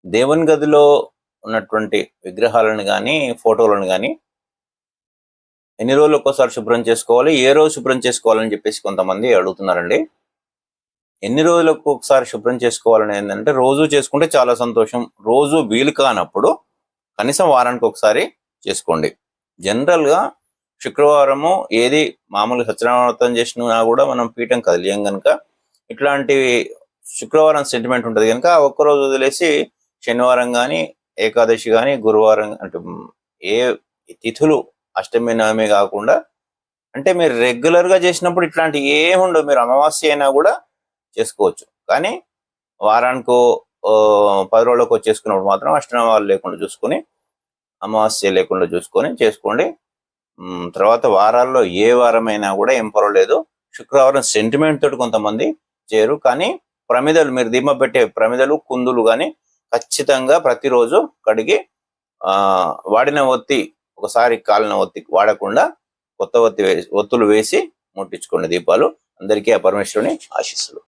దేవుని గదిలో ఉన్నటువంటి విగ్రహాలను గానీ, ఫోటోలను గానీ ఎన్ని రోజులకోసారి శుభ్రం చేసుకోవాలి? ఏ రోజు శుభ్రం చేసుకోవాలని చెప్పేసి కొంతమంది అడుగుతున్నారండి. ఎన్ని రోజులకు ఒకసారి శుభ్రం చేసుకోవాలని ఏంటంటే, రోజు చేసుకుంటే చాలా సంతోషం. రోజు వీలు కానప్పుడు కనీసం వారానికి ఒకసారి చేసుకోండి. జనరల్‌గా శుక్రవారము ఏది మామూలుగా సత్యనారాయణ వ్రతం చేసినా కూడా మనం పీఠం కదిలియం గనుక, ఇట్లాంటి శుక్రవారం సెంటిమెంట్ ఉంటది గనుక, ఆ ఒక్కరోజు వదిలేసి శనివారం గానీ, ఏకాదశి గానీ, గురువారం అంటే ఏ తిథులు అష్టమి, నవమి కాకుండా అంటే మీరు రెగ్యులర్‌గా చేసినప్పుడు ఇట్లాంటివి ఏముండవు. మీరు అమావాస్య అయినా కూడా చేసుకోవచ్చు. కానీ వారానికో 10 రోజులకో చేసుకున్నప్పుడు మాత్రం అష్టనామాలు లేకుండా చూసుకొని, అమావాస్య లేకుండా చూసుకొని చేసుకోండి. తర్వాత వారాల్లో ఏ వారమైనా కూడా ఏం పర్వాలేదు. శుక్రవారం సెంటిమెంట్ తోటి కొంతమంది చేయరు. కానీ ప్రమిదలు మీరు దీపం పెట్టే ప్రమిదలు, కుందులు గానీ ఖచ్చితంగా ప్రతిరోజు కడిగి వాడిన ఒత్తి ఒకసారి కాలిన ఒత్తి వాడకుండా కొత్త ఒత్తులు వేసి ముట్టించుకోండి దీపాలు. అందరికీ ఆ పరమేశ్వరుని ఆశీస్సులు.